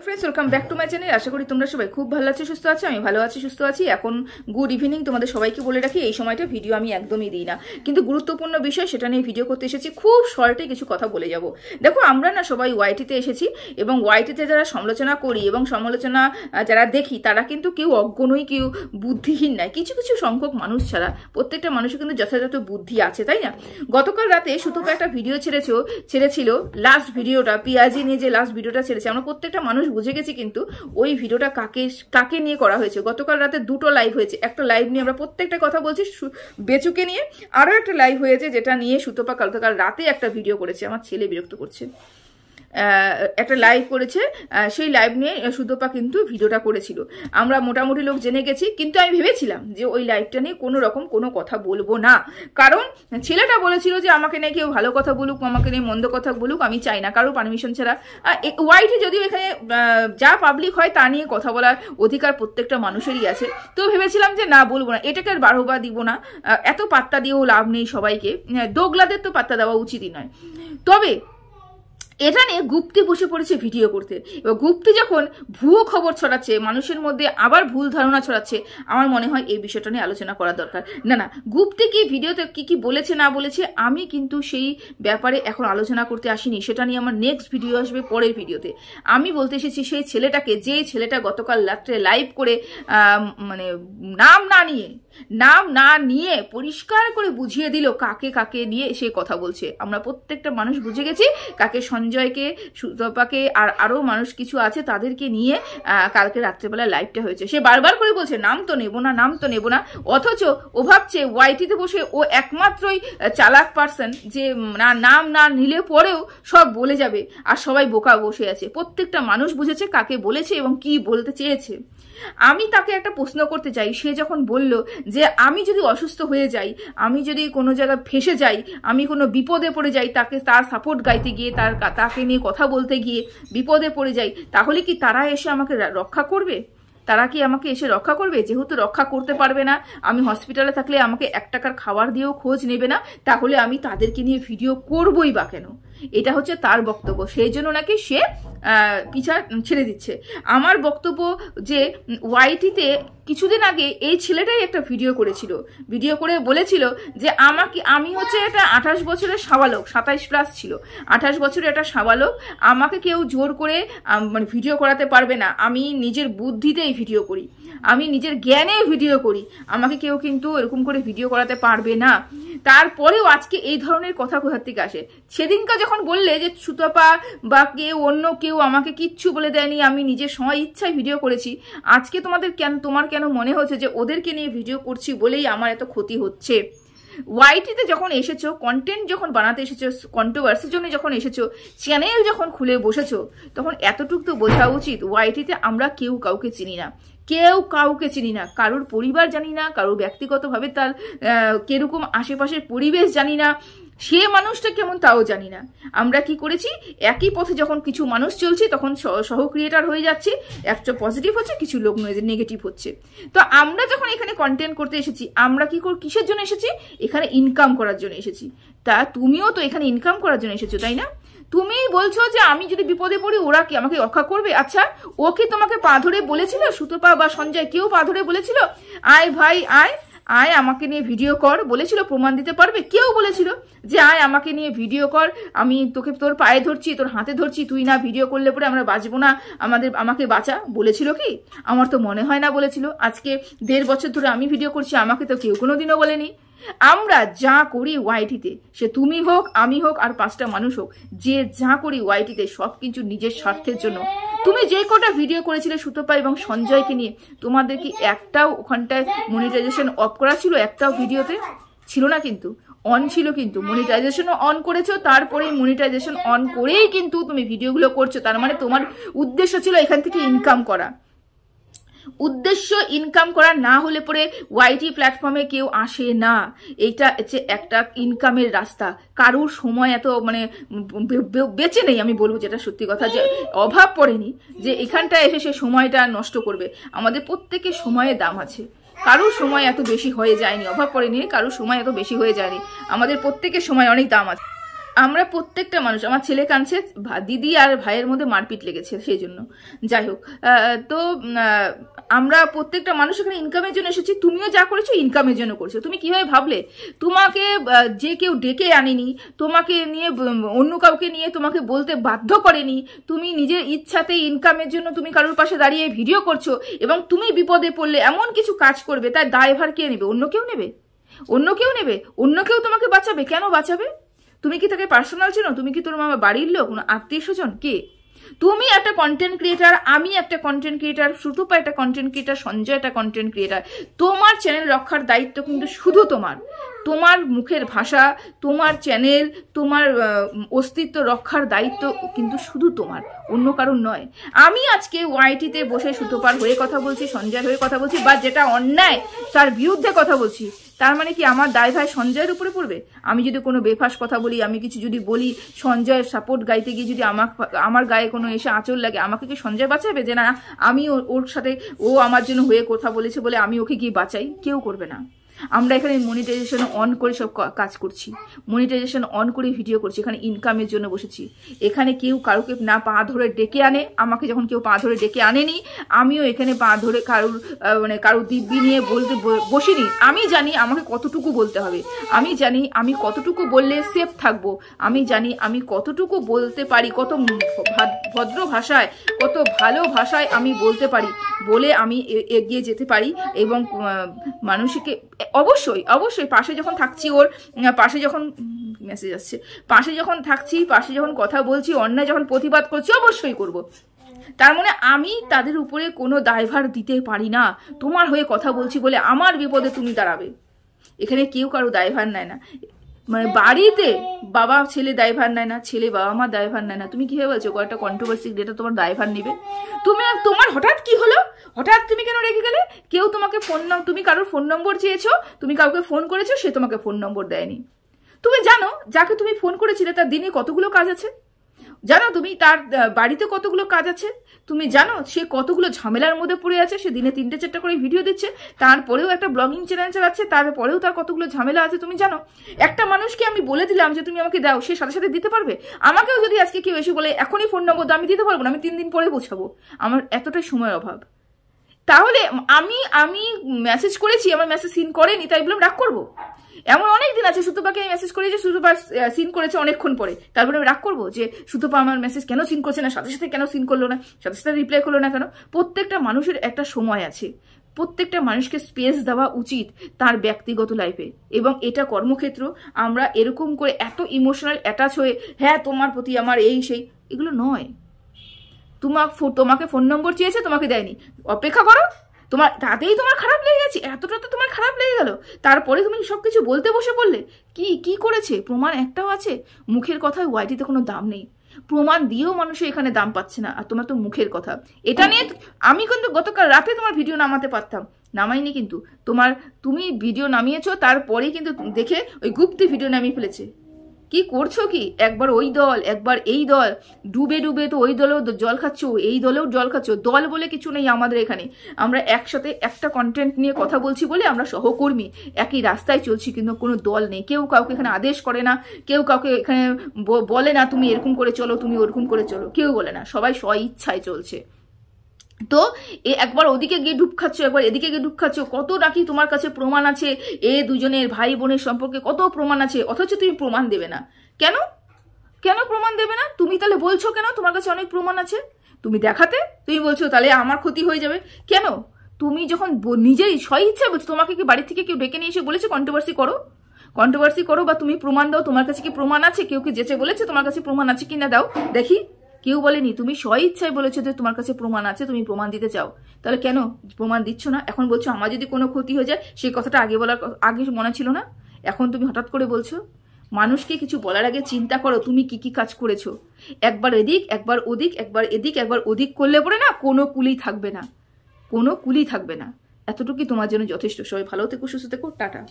Friends welcome back to my channel. आशा करी तुम्हारा सबाई खूब भालो आछो सुस्थ आछो। आमी भालो आछि सुस्थ आछि। एखन गुड इवनिंग तुम्हादेर सबाइके बोले राखी এই সময়টা ভিডিও আমি একদমই দিই না, কিন্তু গুরুত্বপূর্ণ বিষয় সেটা নিয়ে ভিডিও করতে এসেছি। খুব শর্টে কিছু কথা বলে যাব। দেখো আমরা না সবাই ওয়াইটিতে এসেছি এবং ওয়াইটিতে যারা সমালোচনা করি এবং সমালোচনা যারা দেখি তারা কিন্তু কেউ অজ্ঞ নয়, কেউ বুদ্ধিহীন নয়। কিছু কিছু সংখ্যক মানুষ ছাড়া প্রত্যেকটা মানুষের কিন্তু যথাযথ বুদ্ধি আছে, তাই না? গতকাল রাতে সুতপা একটা ভিডিও ছেড়েছিল, লাস্ট ভিডিওটা পিয়াজি নিয়ে যে লাস্ট ভিডিওটা ছেড়েছে, আমরা প্রত্যেকটা মানুষ বুঝে গেছি কিন্তু ওই ভিডিওটা কাকে নিয়ে করা হয়েছে। গতকাল রাতে দুটো লাইভ হয়েছে, একটা লাইভ নিয়ে আমরা প্রত্যেকটা কথা বলছি বেচুকে নিয়ে, আরো একটা লাইভ হয়েছে যেটা নিয়ে সুতপা গতকাল রাতে একটা ভিডিও করেছে। আমার ছেলে বিরক্ত করছে, একটা লাইভ করেছে, সেই লাইভ নিয়ে সুতপা কিন্তু ভিডিওটা করেছিল। আমরা মোটামুটি লোক জেনে গেছি, কিন্তু আমি ভেবেছিলাম যে ওই লাইভটা নিয়ে কোনো রকম কোনো কথা বলবো না, কারণ ছেলেটা বলেছিল যে আমাকে নিয়ে কেউ ভালো কথা বলুক, আমাকে নিয়ে মন্দ কথা বলুক, আমি চাই না কারো পারমিশন ছাড়া। ওয়াইটি যদিও এখানে যা পাবলিক হয় তা নিয়ে কথা বলার অধিকার প্রত্যেকটা মানুষেরই আছে, তো ভেবেছিলাম যে না বলবো না, এটাকে আর বারোবার দিব না, এত পাত্তা দিয়েও লাভ নেই সবাইকে, দোগলাদের তো পাত্তা দেওয়া উচিতই নয়। তবে এটা নিয়ে গুপ্তি বসে পড়েছে ভিডিও করতে, এবং গুপ্তি যখন ভুয়ো খবর ছড়াচ্ছে, মানুষের মধ্যে আবার ভুল ধারণা ছড়াচ্ছে, আমার মনে হয় এই বিষয়টা নিয়ে আলোচনা করা দরকার। না গুপ্তি কি ভিডিওতে কি বলেছে না বলেছে আমি কিন্তু সেই ব্যাপারে এখন আলোচনা করতে আসিনি, সেটা নিয়ে আমার নেক্সট ভিডিও আসবে পরের ভিডিওতে। আমি বলতে এসেছি সেই ছেলেটাকে, যে ছেলেটা গতকাল রাত্রে লাইভ করে মানে নাম না নিয়ে পরিষ্কার করে বুঝিয়ে দিল কাকে নিয়ে সে কথা বলছে। আমরা প্রত্যেকটা মানুষ বুঝে গেছি কাকে, সঞ্জয়কে, সুতপাকে আর আরো মানুষ কিছু আছে তাদেরকে নিয়ে কালকে রাত্রেবেলা লাইভটা হয়েছে। সে বারবার করে বলছে নাম তো নেব না, অথচ ও ভাবছে ওয়াইটিতে বসে ও একমাত্রই চালাক পার্সন যে নাম না নিলে পরেও সব বলে যাবে, আর সবাই বোকা বসে আছে। প্রত্যেকটা মানুষ বুঝেছে কাকে বলেছে এবং কি বলতে চেয়েছে। আমি তাকে একটা প্রশ্ন করতে চাই, সে যখন বলল যে আমি যদি অসুস্থ হয়ে যাই, আমি যদি কোনো জায়গায় ফেসে যাই, আমি কোনো বিপদে পড়ে যাই, তার সাপোর্ট গাইতে গিয়ে, তাকে নিয়ে কথা বলতে গিয়ে বিপদে পড়ে যাই, তাহলে কি তারা এসে আমাকে রক্ষা করবে? তারা কি আমাকে এসে রক্ষা করবে? যেহেতু রক্ষা করতে পারবে না, আমি হসপিটালে থাকলে আমাকে 1 টাকার খাবার দিয়েও খোঁজ নেবে না, তাহলে আমি তাদেরকে নিয়ে ভিডিও করবই বা কেন? এটা হচ্ছে তার বক্তব্য, সেই জন্য নাকি সে পিছা ছেড়ে দিচ্ছে। আমার বক্তব্য যে ওয়াইটিতে কিছুদিন আগে এই ছেলেটাই একটা ভিডিও করে বলেছিল যে আমি হচ্ছে একটা 28 বছরের সাবালক, 27+ ছিল, 28 বছরের একটা সাবালক, আমাকে কেউ জোর করে মানে ভিডিও করাতে পারবে না, আমি নিজের বুদ্ধিতেই ভিডিও করি, আমি নিজের জ্ঞানে ভিডিও করি, আমাকে কেউ কিন্তু এরকম করে ভিডিও করাতে পারবে না। তারপরেও আজকে এই ধরনের কথা কোথার থেকে আসে? সেদিনকা যখন বললে যে সুতপা বা অন্য কেউ আমাকে কিচ্ছু বলে দেয়নি, আমি নিজের সময় ইচ্ছায় ভিডিও করেছি, আজকে তোমার কেন মনে হচ্ছে যে ওদেরকে নিয়ে ভিডিও করছি বলেই আমার এত ক্ষতি হচ্ছে? ওয়াইটিতে যখন এসেছো, কন্টেন্ট যখন বানাতে এসেছো, কন্ট্রোভার্সির জন্য যখন এসেছো, চ্যানেল যখন খুলে বসেছো, তখন এতটুকু তো বোঝা উচিত ওয়াইটিতে আমরা কেউ কাউকে চিনি না, কারোর পরিবার জানি না, কারোর ব্যক্তিগতভাবে তার কিরকম আশেপাশের পরিবেশ জানি না, সে মানুষটা কেমন তাও জানি না। আমরা কি করেছি, একই পথে যখন কিছু মানুষ চলছে তখন সহ ক্রিয়েটার হয়ে যাচ্ছে, একটা পজিটিভ হচ্ছে, কিছু লোক নেগেটিভ হচ্ছে। তো আমরা যখন এখানে কন্টেন্ট করতে এসেছি, আমরা কিসের জন্য এসেছি? এখানে ইনকাম করার জন্য এসেছি। তা তুমিও তো এখানে ইনকাম করার জন্য এসেছো, তাই না? তুমি বলছো যে আমি যদি বিপদে পড়ি ওরা কি আমাকে রক্ষা করবে? আচ্ছা, ও কি তোমাকে পা ধরে বলেছিল? সুতপা বা সঞ্জয় কেউ পা ধরে বলেছিল আয় ভাই আয় আমাকে নিয়ে ভিডিও কর বলেছিল? প্রমাণ দিতে পারবে? কেউ বলেছিল যে আয় আমাকে নিয়ে ভিডিও কর, আমি তোর পায়ে ধরছি, তোর হাতে ধরছি, তুই না ভিডিও করলে পরে আমরা বাঁচবো না, আমাকে বাঁচা বলেছিল কি? আমার তো মনে হয় না বলেছিল। আজকে 1.5 বছর ধরে আমি ভিডিও করছি, আমাকে তো কেউ কোনোদিনও বলেনি। আমরা যা করি ওয়াইটিতে, সে তুমি হোক, আমি হোক, আর 5টা মানুষ হোক, যে যা করি ওয়াইটিতে সব কিছু নিজের স্বার্থের জন্য। তুমি যে কটা ভিডিও করেছিলে সুতপা এবং সঞ্জয়কে নিয়ে, তোমাদের কি একটাও ওখানটায় মনিটাইজেশন অফ করা ছিল? একটাও ভিডিওতে ছিল না, কিন্তু অন ছিল, কিন্তু মনিটাইজেশনও অন করেছো, তারপরে মনিটাইজেশন অন করেই কিন্তু তুমি ভিডিওগুলো করছো। তার মানে তোমার উদ্দেশ্য ছিল এখান থেকে ইনকাম করা। উদ্দেশ্য ইনকাম করা না হলে পরে ওয়াইটি প্ল্যাটফর্মে কেউ আসে না। এইটা হচ্ছে একটা ইনকামের রাস্তা। কারুর সময় এত মানে বেঁচে নেই, আমি বলবো যেটা সত্যি কথা, যে অভাব পড়েনি যে এখানটায় এসে সে সময়টা নষ্ট করবে। আমাদের প্রত্যেকের সময়ের দাম আছে, কারুর সময় এত বেশি হয়ে যায়নি, অভাব পড়েনি, কারুর সময় এত বেশি হয়ে যায়নি, আমাদের প্রত্যেকের সময় অনেক দাম আছে। আমরা প্রত্যেকটা মানুষ, আমার ছেলে কাঁদছে, দিদি আর ভাইয়ের মধ্যে মারপিট লেগেছে সেই জন্য, যাই হোক। তো আমরা প্রত্যেকটা মানুষ এখানে ইনকামের জন্য এসেছি। তুমিও যা করেছো ইনকামের জন্য করছো। তুমি কিভাবে ভাবলে? তোমাকে যে কেউ ডেকে আনেনি, তোমাকে নিয়ে অন্য কাউকে নিয়ে তোমাকে বলতে বাধ্য করেনি, তুমি নিজের ইচ্ছাতে ইনকামের জন্য তুমি কারোর পাশে দাঁড়িয়ে ভিডিও করছো, এবং তুমি বিপদে পড়লে এমন কিছু কাজ করবে, তার দায়ভার কে নেবে? অন্য কেউ নেবে? অন্য কেউ নেবে? অন্য কেউ তোমাকে বাঁচাবে? কেন বাঁচাবে? তুমি কি তাকে পার্সোনাল চেনো? তুমি কি তোর মামা বাড়ির লোক, কোনো আত্মীয় স্বজন? কে? তুমি একটা কন্টেন্ট ক্রিয়েটার, আমি একটা কন্টেন্ট ক্রিয়েটার, সুতপা একটা কন্টেন্ট ক্রিয়েটার, সঞ্জয় একটা কন্টেন্ট ক্রিয়েটার। তোমার চ্যানেল রক্ষার দায়িত্ব কিন্তু শুধু তোমার। তোমার মুখের ভাষা, তোমার চ্যানেল, তোমার অস্তিত্ব রক্ষার দায়িত্ব কিন্তু শুধু তোমার, অন্য কারণ নয়। আমি আজকে ওয়াইটিতে বসে সুতপার হয়ে কথা বলছি, সঞ্জয়ের হয়ে কথা বলছি, বা যেটা অন্যায় তার বিরুদ্ধে কথা বলছি, তার মানে কি আমার দায় ভাই সঞ্জয়ের উপরে পড়বে? আমি যদি কোনো বেফাস কথা বলি, আমি কিছু যদি বলি, সঞ্জয়ের সাপোর্ট গাইতে গিয়ে যদি আমার গায়ে কোনো এসে আঁচল লাগে, আমাকে কি সঞ্জয় বাঁচাবে? যে না আমি ওর সাথে, ও আমার জন্য হয়ে কথা বলেছে বলে আমি ওকে গিয়ে বাঁচাই? কেউ করবে না। আমরা এখানে মনিটাইজেশন অন করে সব কাজ করছি, মনিটাইজেশন অন করে ভিডিও করছি, এখানে ইনকামের জন্য বসেছি। এখানে কেউ কারোকে না পা ধরে ডেকে আনে। আমাকে যখন কেউ পা ধরে ডেকে আনেনি, আমিও এখানে পা ধরে কারোর দিব্যি নিয়ে বলতে বসিনি। আমি জানি আমাকে কতটুকু বলতে হবে, আমি জানি আমি কতটুকু বললে সেফ থাকবো, আমি জানি আমি কতটুকু বলতে পারি, কত ভদ্র ভাষায়, কত ভালো ভাষায় আমি বলতে পারি, বলে আমি এগিয়ে যেতে পারি। এবং মানুষকে অবশ্যই অবশ্যই পাশে যখন থাকছি, ওর পাশে যখন মেসেজ আসছে, পাশে যখন থাকছি, পাশে যখন কথা বলছি, অন্যায় যখন প্রতিবাদ করছি, অবশ্যই করব। তার মানে আমি তাদের উপরে কোনো দায়ভার দিতে পারি না। তোমার হয়ে কথা বলছি বলে আমার বিপদে তুমি দাঁড়াবে, এখানে কেউ কারো দায়ভার নেয় না। মানে বাড়িতে বাবা ছেলে দায়ভার নেয় না, ছেলে বাবা মা দায়ভার নেয় না। তুমি কি বলছো কয়েকটা কন্ট্রোভার্সি যেটা তোমার দায়ভার নেবে? তোমার হঠাৎ কি হলো? হঠাৎ তুমি কেন রেখে গেলে? কেউ তোমাকে তুমি কারোর ফোন নম্বর চেয়েছো, তুমি কাউকে ফোন করেছো, সে তোমাকে ফোন নম্বর দেয়নি। তুমি জানো যাকে তুমি ফোন করেছিলে তার দিনে কতগুলো কাজ আছে? জানো তুমি তার বাড়িতে কতগুলো কাজ আছে? তুমি জানো সে কতগুলো ঝামেলার মধ্যে পড়ে আছে? সে দিনে 3-4টা করে ভিডিও দিচ্ছে, তারপরেও একটা ব্লগিং চ্যানেল চালাচ্ছে, তারপরেও তার কতগুলো ঝামেলা আছে তুমি জানো? একটা মানুষকে আমি বলে দিলাম যে তুমি আমাকে দাও, সে সাথে সাথে দিতে পারবে? আমাকেও যদি আজকে কেউ এসে বলে এখনই ফোন নম্বর দাও, আমি দিতে পারবো না, আমি 3 দিন পরে পৌঁছাবো। আমার এতটাই সময়ের অভাব। তাহলে আমি মেসেজ করেছি, আমার মেসেজ সিন করেনি, তাই বললাম রাগ করবো? এমন অনেক দিন আছে সুতপাকে আমি মেসেজ করেছি, সুতপা সিন করেছে অনেকক্ষণ পরে, তারপরে আমি রাগ করবো যে সুতপা আমার মেসেজ কেন সিন করছে না, সাথে সাথে কেন সিন করলো না, সাথে সাথে রিপ্লাই করলো না কেন? প্রত্যেকটা মানুষের একটা সময় আছে, প্রত্যেকটা মানুষকে স্পেস দেওয়া উচিত তার ব্যক্তিগত লাইফে। এবং এটা কর্মক্ষেত্র, আমরা এরকম করে এত ইমোশনাল অ্যাটাচ হয়ে হ্যাঁ তোমার প্রতি আমার এই সেই, এগুলো নয়। তোমাকে ফোন নম্বর চেয়েছে, তোমাকে দেয়নি, অপেক্ষা করো, তাতেই তোমার খারাপ লেগে গেছে, এতটা তো তোমার খারাপ লেগে গেল, তারপরে তুমি সবকিছু বলতে বসে পড়লে। কি করেছে? প্রমাণ একটাও আছে? মুখের কথায় ওয়াইটিতে কোনো দাম নেই, প্রমাণ দিয়েও মানুষের এখানে দাম পাচ্ছে না, আর তোমার তো মুখের কথা। এটা নিয়ে আমি কিন্তু গতকাল রাতে তোমার ভিডিও নামাতে পারতাম, নামাইনি, কিন্তু তুমি ভিডিও নামিয়েছো, তারপরে কিন্তু দেখে ওই গুপ্তি ভিডিও নামিয়ে ফেলেছে। কি করছো কি? একবার ওই দল, একবার এই দল, ডুবে ডুবে তো ওই দলেও জল খাচ্ছ, এই দলেও জল খাচ্ছ। দল বলে কিছু নেই আমাদের এখানে, আমরা একসাথে একটা কন্টেন্ট নিয়ে কথা বলছি বলে আমরা সহকর্মী, একই রাস্তায় চলছি, কিন্তু কোনো দল নেই। কেউ কাউকে এখানে আদেশ করে না, কেউ কাউকে এখানে বলে না তুমি এরকম করে চলো, তুমি ওরকম করে চলো, কেউ বলে না, সবাই স্ব ইচ্ছায় চলছে। তো একবার ওদিকে গিয়ে ডুব খাচ্ছ, একবার এদিকে গিয়ে ডুব খাচ্ছ। কত নাকি তোমার কাছে প্রমাণ আছে, দুজনের ভাই বোনের সম্পর্কে কত প্রমাণ আছে, অথচ তুমি প্রমাণ দেবে না কেন? কেন প্রমাণ দেবে না? তুমি তাহলে বলছো কেন তোমার কাছে অনেক প্রমাণ আছে? তুমি দেখাতে, তুমি বলছো তাহলে আমার ক্ষতি হয়ে যাবে কেন? তুমি যখন নিজেই স্ব ইচ্ছা বলছো, তোমাকে কি বাড়ি থেকে কেউ ডেকে নিয়ে এসে বলেছে কন্ট্রোভার্সি করো বা তুমি প্রমাণ দাও, তোমার কাছে কি প্রমাণ আছে? কেউ কি যেচে বলেছে তোমার কাছে প্রমাণ আছে কিনা দাও দেখি? কেউ বলেনি, তুমি স্ব ইচ্ছায় বলেছো যে তোমার কাছে প্রমাণ আছে, তুমি প্রমাণ দিতে চাও, তাহলে কেন প্রমাণ দিচ্ছ না? এখন বলছো আমার যদি কোনো ক্ষতি হয়ে যায়, সেই কথাটা আগে মনে ছিল না, এখন তুমি হঠাৎ করে বলছো। মানুষকে কিছু বলার আগে চিন্তা করো তুমি কি কি কাজ করেছো। একবার এদিক, একবার ওদিক, একবার এদিক, একবার ওদিক করলে পরে না কোনো কুলি থাকবে না, কোনো কুলি থাকবে না। এতটুকুই তোমার জন্য যথেষ্ট। সবাই ভালো থেকো, সুস্থ থেকো, টাটা।